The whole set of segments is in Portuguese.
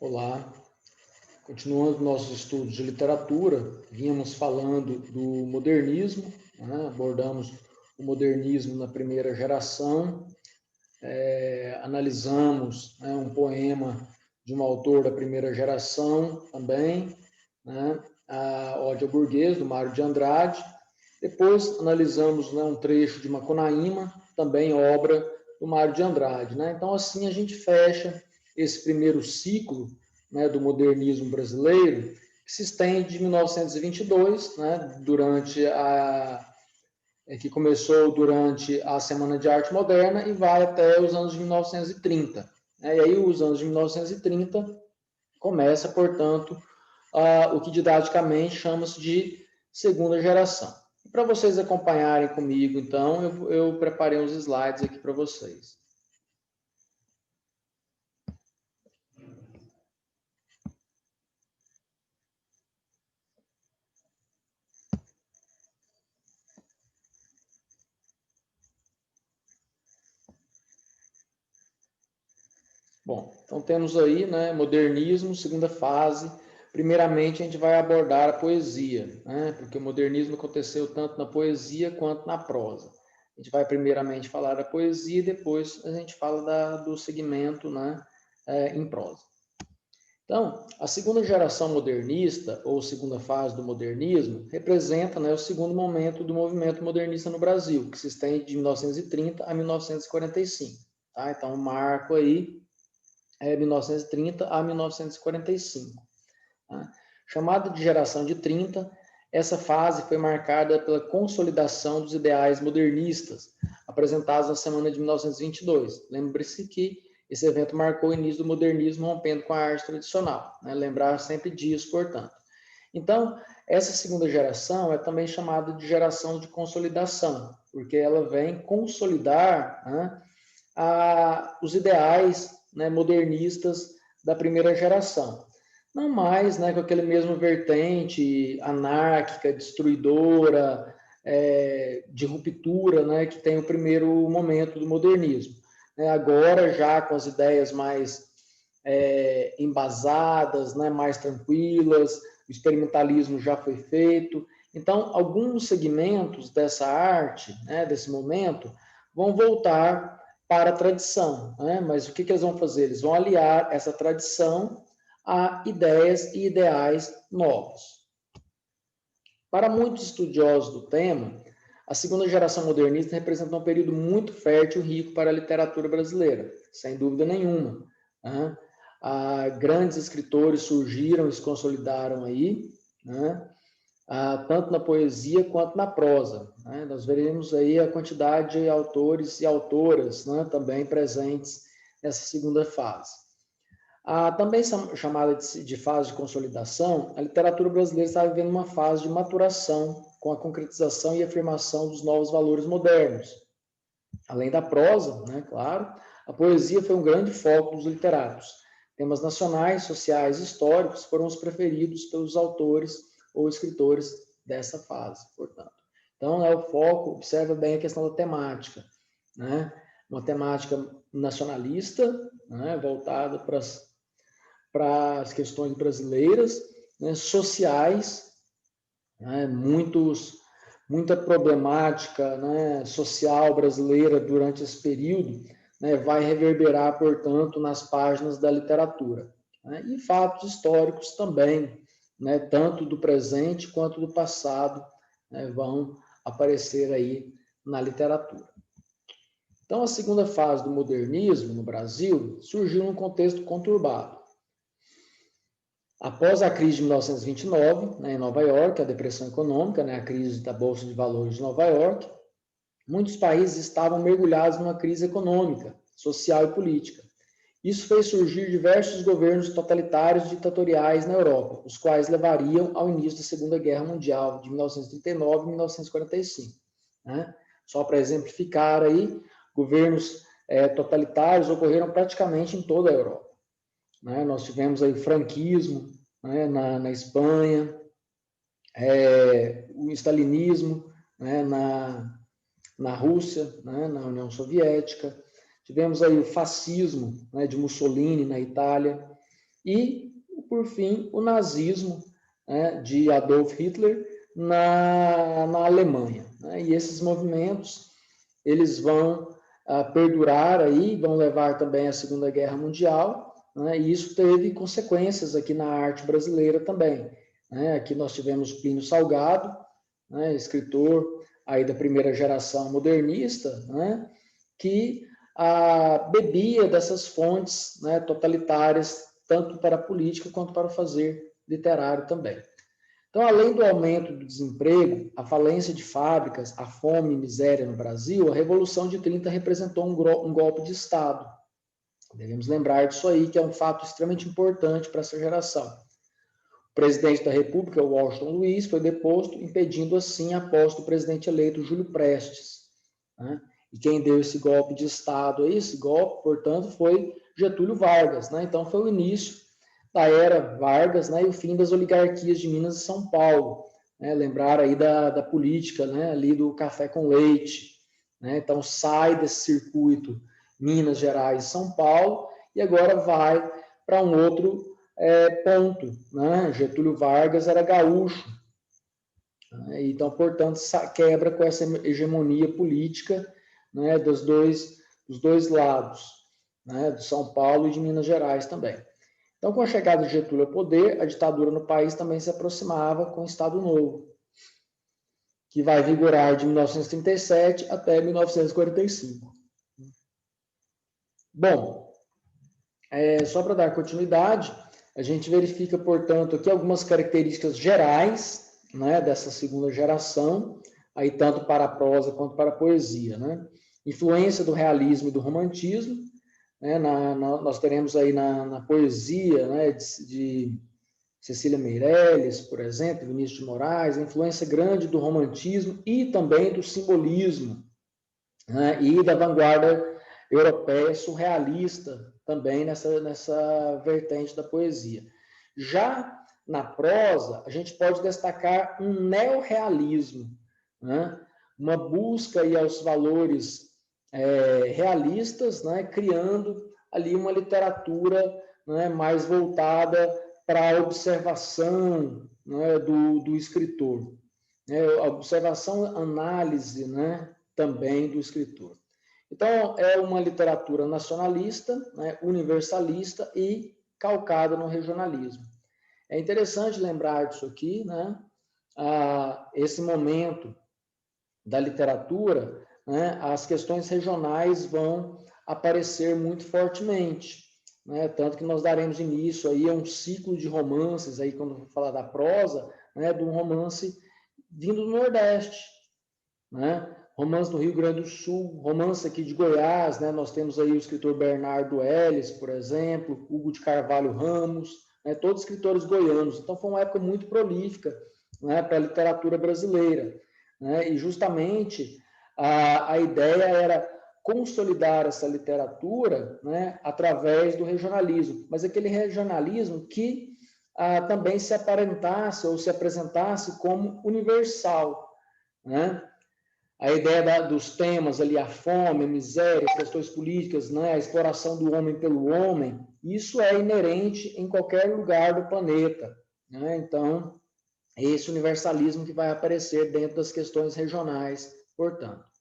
Olá, continuando nossos estudos de literatura, vínhamos falando do modernismo, né? Abordamos o modernismo na primeira geração, analisamos, né, um poema de um autor da primeira geração também, né, a Ode ao Burguês, do Mário de Andrade. Depois analisamos, né, um trecho de Macunaíma, também obra do Mário de Andrade, né? Então, assim, a gente fecha esse primeiro ciclo, né, do modernismo brasileiro, que se estende de 1922, né, que começou durante a Semana de Arte Moderna e vai até os anos de 1930. Né? E aí, os anos de 1930, começa, portanto, o que didaticamente chama-se de segunda geração. Para vocês acompanharem comigo, então, eu preparei uns slides aqui para vocês. Bom, então temos aí, né, modernismo, segunda fase. Primeiramente, a gente vai abordar a poesia, né, porque o modernismo aconteceu tanto na poesia quanto na prosa. A gente vai primeiramente falar da poesia e depois a gente fala do segmento, né, em prosa. Então, a segunda geração modernista, ou segunda fase do modernismo, representa, né, o segundo momento do movimento modernista no Brasil, que se estende de 1930 a 1945. Tá? Então, o marco aí é 1930 a 1945. Tá? Chamada de geração de 30, essa fase foi marcada pela consolidação dos ideais modernistas, apresentados na semana de 1922. Lembre-se que esse evento marcou o início do modernismo, rompendo com a arte tradicional. Né? Lembrar sempre disso, portanto. Então, essa segunda geração é também chamada de geração de consolidação, porque ela vem consolidar, né, os ideais, né, modernistas da primeira geração. Não mais, né, com aquele mesmo vertente anárquica, destruidora, de ruptura, né, que tem o primeiro momento do modernismo. Agora, já com as ideias mais embasadas, né, mais tranquilas, o experimentalismo já foi feito. Então, alguns segmentos dessa arte, né, desse momento, vão voltar para a tradição, né? Mas o que eles vão fazer? Eles vão aliar essa tradição a ideias e ideais novos. Para muitos estudiosos do tema, a segunda geração modernista representa um período muito fértil e rico para a literatura brasileira, sem dúvida nenhuma. Né? Grandes escritores surgiram e se consolidaram aí, né? Tanto na poesia quanto na prosa. Né? Nós veremos aí a quantidade de autores e autoras, né, também presentes nessa segunda fase. Também chamada de fase de consolidação, a literatura brasileira está vivendo uma fase de maturação com a concretização e afirmação dos novos valores modernos. Além da prosa, né, claro, a poesia foi um grande foco dos literatos. Temas nacionais, sociais e históricos foram os preferidos pelos autores ou escritores dessa fase, portanto. Então, o foco, observa bem a questão da temática, né? Uma temática nacionalista, né, voltada para as questões brasileiras, né, sociais, né, muita problemática, né, social brasileira durante esse período, né, vai reverberar, portanto, nas páginas da literatura. Né, e fatos históricos também, né, tanto do presente quanto do passado, né, vão aparecer aí na literatura. Então, a segunda fase do modernismo no Brasil surgiu num contexto conturbado. Após a crise de 1929, né, em Nova York, a depressão econômica, né, a crise da Bolsa de Valores de Nova York, muitos países estavam mergulhados numa crise econômica, social e política. Isso fez surgir diversos governos totalitários e ditatoriais na Europa, os quais levariam ao início da Segunda Guerra Mundial, de 1939 a 1945. Né? Só para exemplificar aí, governos totalitários ocorreram praticamente em toda a Europa. Né? Nós tivemos aí o franquismo, né, na Espanha, o stalinismo, né, na Rússia, né, na União Soviética. Tivemos aí o fascismo, né, de Mussolini na Itália. e, por fim, o nazismo, né, de Adolf Hitler na Alemanha. Né? E esses movimentos, eles vão perdurar aí, vão levar também à Segunda Guerra Mundial, né? E isso teve consequências aqui na arte brasileira também. Né? Aqui nós tivemos Plínio Salgado, né, escritor aí da primeira geração modernista, né, que bebia dessas fontes, né, totalitárias, tanto para a política quanto para o fazer literário também. Então, além do aumento do desemprego, a falência de fábricas, a fome e miséria no Brasil, a Revolução de 30 representou um golpe de Estado. Devemos lembrar disso aí, que é um fato extremamente importante para essa geração. O presidente da República, Washington Luiz, foi deposto, impedindo assim a posse do presidente eleito Júlio Prestes. Né? E quem deu esse golpe de Estado, esse golpe, portanto, foi Getúlio Vargas. Né? Então, foi o início da era Vargas, né? E o fim das oligarquias de Minas e São Paulo. Né? Lembrar aí da política, né? Ali do café com leite. Né? Então, sai desse circuito Minas Gerais e São Paulo e agora vai para um outro ponto. Né? Getúlio Vargas era gaúcho. Né? Então, portanto, quebra com essa hegemonia política, né, dos dois lados, né, de São Paulo e de Minas Gerais também. Então, com a chegada de Getúlio ao poder, a ditadura no país também se aproximava com o Estado Novo, que vai vigorar de 1937 até 1945. Bom, só para dar continuidade, a gente verifica, portanto, aqui algumas características gerais, né, dessa segunda geração, aí tanto para a prosa quanto para a poesia. Né? Influência do realismo e do romantismo, né? Nós teremos aí na poesia, né, de Cecília Meirelles, por exemplo, Vinícius de Moraes, a influência grande do romantismo e também do simbolismo, né, e da vanguarda europeia surrealista também nessa vertente da poesia. Já na prosa, a gente pode destacar um neorrealismo, né, uma busca aí aos valores realistas, né, criando ali uma literatura, né, mais voltada para a observação, né, do escritor, né, a observação, análise, né, também do escritor. Então, é uma literatura nacionalista, né, universalista e calcada no regionalismo. É interessante lembrar disso aqui, né, esse momento da literatura, né, as questões regionais vão aparecer muito fortemente, né, tanto que nós daremos início aí a um ciclo de romances, aí quando eu falar da prosa, né, de um romance vindo do Nordeste, né, romance do Rio Grande do Sul, romance aqui de Goiás, né, nós temos aí o escritor Bernardo Ellis, por exemplo, Hugo de Carvalho Ramos, né, todos escritores goianos. Então foi uma época muito prolífica, né, para a literatura brasileira. Né, e justamente a ideia era consolidar essa literatura, né, através do regionalismo, mas aquele regionalismo que também se aparentasse ou se apresentasse como universal. Né? A ideia dos temas ali, a fome, a miséria, as questões políticas, né, a exploração do homem pelo homem, isso é inerente em qualquer lugar do planeta. Né? Então, é esse universalismo que vai aparecer dentro das questões regionais, portanto.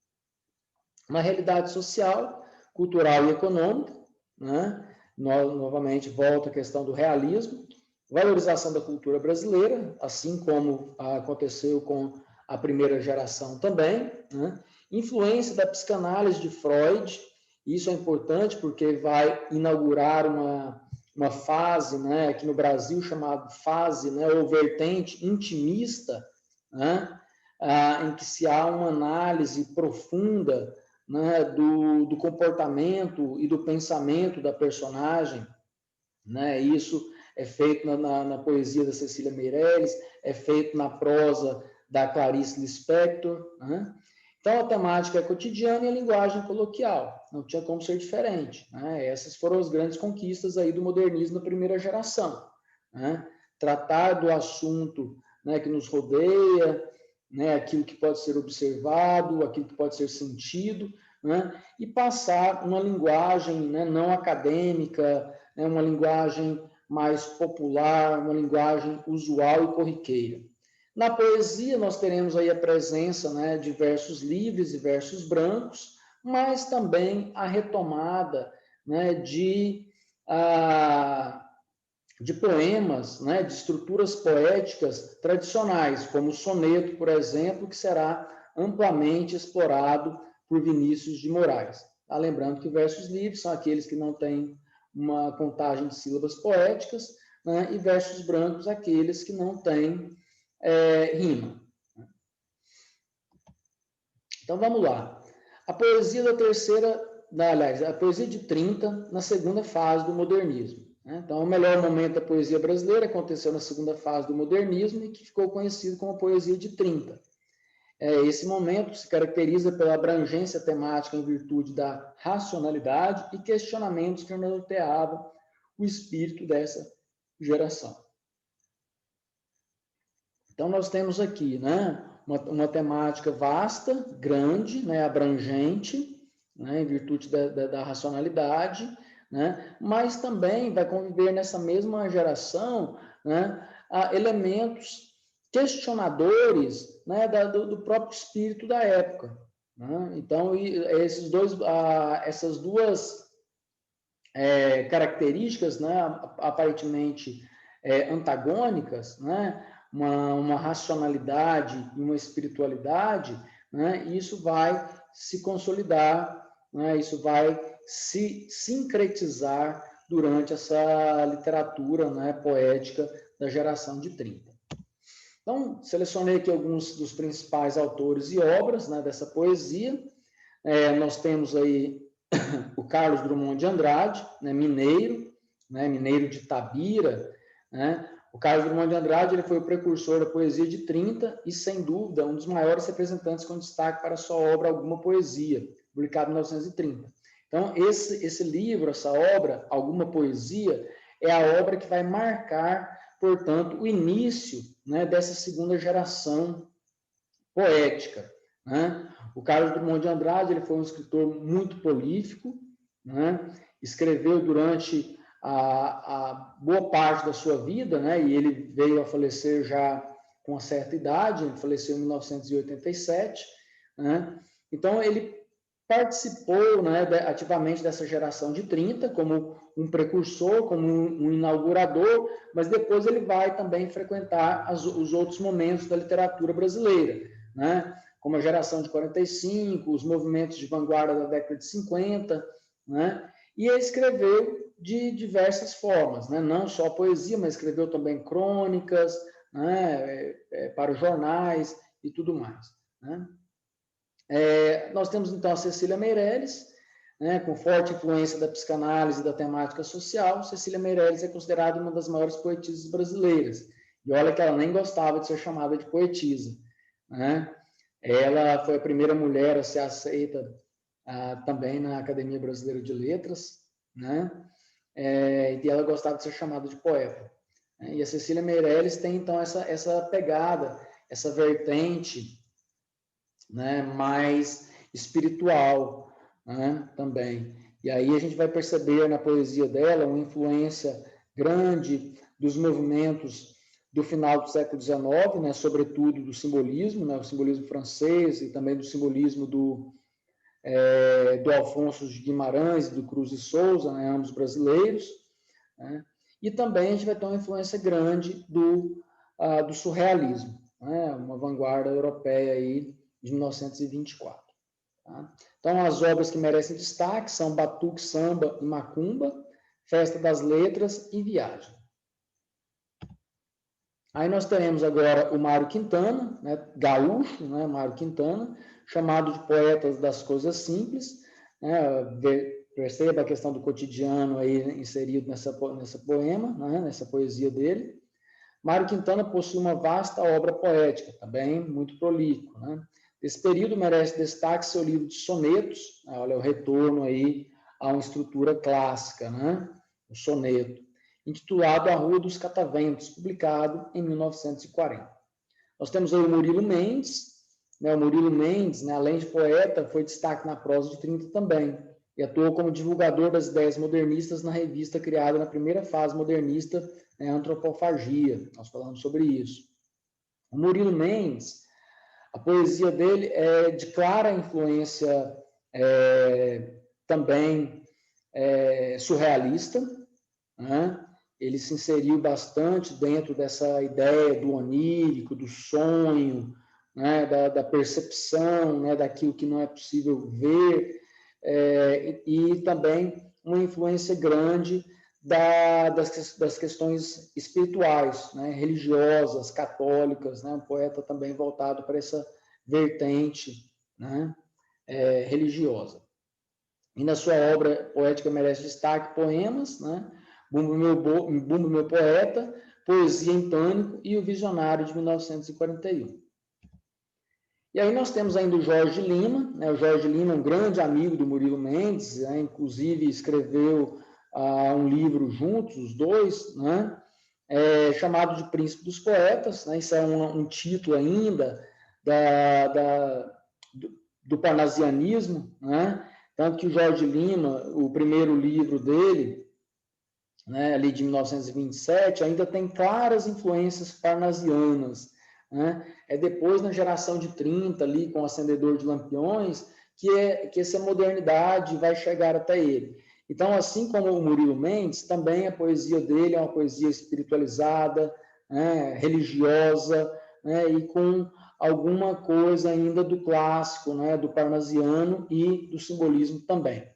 Uma realidade social, cultural e econômica, né? Novamente volta a questão do realismo, valorização da cultura brasileira, assim como aconteceu com a primeira geração também, né? Influência da psicanálise de Freud, isso é importante porque vai inaugurar uma fase, né, aqui no Brasil chamada fase, né, ou vertente intimista, né, em que se há uma análise profunda, né, do comportamento e do pensamento da personagem, né, isso é feito na poesia da Cecília Meirelles, é feito na prosa da Clarice Lispector, né? Então, a temática é cotidiana e a linguagem coloquial, não tinha como ser diferente. Né? Essas foram as grandes conquistas aí do modernismo da primeira geração. Né? Tratar do assunto, né, que nos rodeia, né, aquilo que pode ser observado, aquilo que pode ser sentido, né, e passar uma linguagem, né, não acadêmica, né, uma linguagem mais popular, uma linguagem usual e corriqueira. Na poesia, nós teremos aí a presença, né, de versos livres e versos brancos, mas também a retomada, né, de poemas, né, de estruturas poéticas tradicionais, como o soneto, por exemplo, que será amplamente explorado por Vinícius de Moraes. Tá? Lembrando que versos livres são aqueles que não têm uma contagem de sílabas poéticas, né, e versos brancos aqueles que não têm rima. Então, vamos lá. A poesia da terceira, aliás, a poesia de 30, na segunda fase do modernismo. Então, o melhor momento da poesia brasileira aconteceu na segunda fase do modernismo e que ficou conhecido como a poesia de 30. Esse momento se caracteriza pela abrangência temática em virtude da racionalidade e questionamentos que norteavam o espírito dessa geração. Então, nós temos aqui, né, uma temática vasta, grande, né, abrangente, né, em virtude da racionalidade, né, mas também vai conviver nessa mesma geração, né, elementos questionadores, né, do próprio espírito da época. Né? Então, essas duas características, né, aparentemente antagônicas, né, uma racionalidade e uma espiritualidade, né, isso vai se consolidar, né, isso vai se sincretizar durante essa literatura, né, poética da geração de 30. Então, selecionei aqui alguns dos principais autores e obras, né, dessa poesia. Nós temos aí o Carlos Drummond de Andrade, né, mineiro de Itabira, né? O Carlos Drummond de Andrade ele foi o precursor da poesia de 30 e, sem dúvida, um dos maiores representantes com destaque para sua obra Alguma Poesia, publicado em 1930. Então, esse livro, essa obra, Alguma Poesia, é a obra que vai marcar, portanto, o início, né, dessa segunda geração poética. Né? O Carlos Drummond de Andrade ele foi um escritor muito prolífico, né? Escreveu durante a boa parte da sua vida, né? E ele veio a falecer já com uma certa idade, ele faleceu em 1987, né? Então, ele participou, né, ativamente dessa geração de 30, como um precursor, como um inaugurador, mas depois ele vai também frequentar os outros momentos da literatura brasileira, né? Como a geração de 45, os movimentos de vanguarda da década de 50, né? E ele escreveu de diversas formas, né? Não só poesia, mas escreveu também crônicas, né? Para os jornais e tudo mais, né? Nós temos, então, a Cecília Meirelles, né? Com forte influência da psicanálise e da temática social. Cecília Meirelles é considerada uma das maiores poetisas brasileiras. E olha que ela nem gostava de ser chamada de poetisa, né? Ela foi a primeira mulher a ser aceita também na Academia Brasileira de Letras, né? E ela gostava de ser chamada de poeta. E a Cecília Meirelles tem, então, essa pegada, essa vertente, né, mais espiritual, né, também. E aí a gente vai perceber na poesia dela uma influência grande dos movimentos do final do século XIX, né, sobretudo do simbolismo, né, o simbolismo francês e também do simbolismo do Alfonso de Guimarães e do Cruz de Souza, né, ambos brasileiros, né, e também a gente vai ter uma influência grande do surrealismo, né, uma vanguarda europeia aí de 1924. Tá? Então, as obras que merecem destaque são Batuque, Samba e Macumba, Festa das Letras e Viagem. Aí nós teremos agora o Mário Quintana, né, gaúcho, né, Mário Quintana, chamado de poeta das coisas simples, né, perceba a questão do cotidiano aí inserido nessa poema, né, nessa poesia dele. Mário Quintana possui uma vasta obra poética, também muito prolífico, né. Desse período merece destaque seu livro de sonetos, né, olha o retorno aí a uma estrutura clássica, né, o soneto, intitulado A Rua dos Cataventos, publicado em 1940. Nós temos aí o Murilo Mendes, né, o Murilo Mendes, né, além de poeta, foi destaque na prosa de 30 também. e atuou como divulgador das ideias modernistas na revista criada na primeira fase modernista, né, Antropofagia. Nós falamos sobre isso. O Murilo Mendes, a poesia dele é de clara influência também surrealista, né? Ele se inseriu bastante dentro dessa ideia do onírico, do sonho, né? da percepção, né? Daquilo que não é possível ver, e também uma influência grande das questões espirituais, né? Religiosas, católicas, né? Um poeta também voltado para essa vertente, né? Religiosa. E na sua obra poética merece destaque poemas, né? Bumbo Meu Poeta, Poesia em Pânico e O Visionário, de 1941. E aí nós temos ainda o Jorge Lima, né? O Jorge Lima é um grande amigo do Murilo Mendes, né? Inclusive escreveu um livro juntos, os dois, né? Chamado de Príncipe dos Poetas, né? Isso é um título ainda do parnasianismo, né? Tanto que o Jorge Lima, o primeiro livro dele, né, ali de 1927, ainda tem claras influências parnasianas, né? É depois, na geração de 30, ali, com o Acendedor de Lampiões, que essa modernidade vai chegar até ele. Então, assim como o Murilo Mendes, também a poesia dele é uma poesia espiritualizada, né, religiosa, né, e com alguma coisa ainda do clássico, né, do parnasiano e do simbolismo também.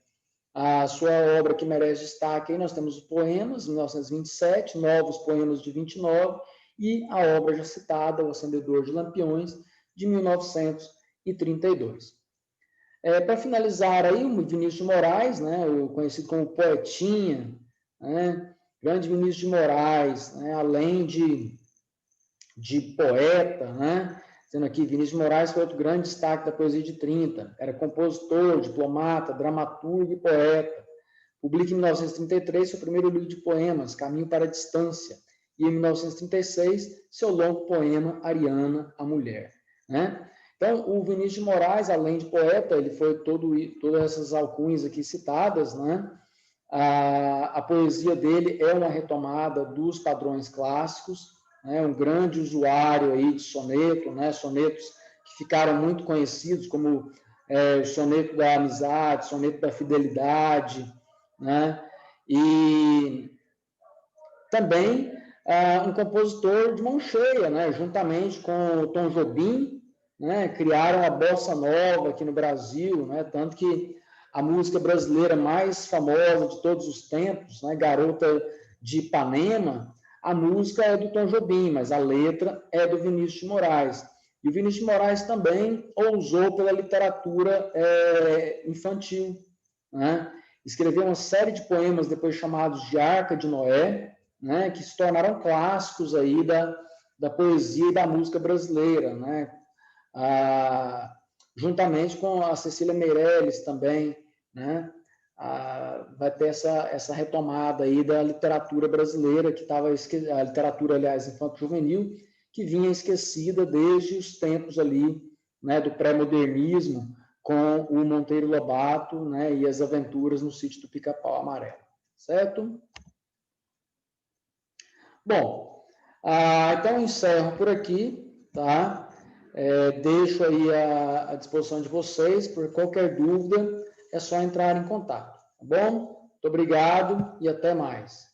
A sua obra que merece destaque, aí nós temos os poemas, 1927, Novos Poemas de 29, e a obra já citada, O Acendedor de Lampiões, de 1932. Para finalizar aí, o Vinícius de Moraes, né, o conhecido como Poetinha, né, grande Vinícius de Moraes, né, além de poeta, né, sendo aqui, Vinícius de Moraes foi outro grande destaque da poesia de 30, era compositor, diplomata, dramaturgo e poeta. Publica em 1933 seu primeiro livro de poemas, Caminho para a Distância, e em 1936 seu longo poema Ariana, a Mulher, né? Então, o Vinícius de Moraes, além de poeta, ele foi todas essas alcunhas aqui citadas, né? A poesia dele é uma retomada dos padrões clássicos, né? Um grande usuário aí de soneto, né? Sonetos que ficaram muito conhecidos, como o soneto da amizade, soneto da fidelidade, né? E também um compositor de mão cheia, né? Juntamente com o Tom Jobim, né? Criaram a bossa nova aqui no Brasil, né? Tanto que a música brasileira mais famosa de todos os tempos, né? Garota de Ipanema, a música é do Tom Jobim, mas a letra é do Vinícius de Moraes. E o Vinícius de Moraes também ousou pela literatura infantil, né? Escreveu uma série de poemas depois chamados de Arca de Noé, né, que se tornaram clássicos aí da poesia e da música brasileira, né? Juntamente com a Cecília Meirelles também, né? Vai ter essa retomada aí da literatura brasileira, que estava a literatura, aliás, infanto-juvenil, que vinha esquecida desde os tempos ali, né, do pré-modernismo, com o Monteiro Lobato, né, e as aventuras no sítio do Pica-Pau Amarelo, certo? Bom, então encerro por aqui, tá? Deixo aí à disposição de vocês, por qualquer dúvida, é só entrar em contato, tá bom? Muito obrigado e até mais.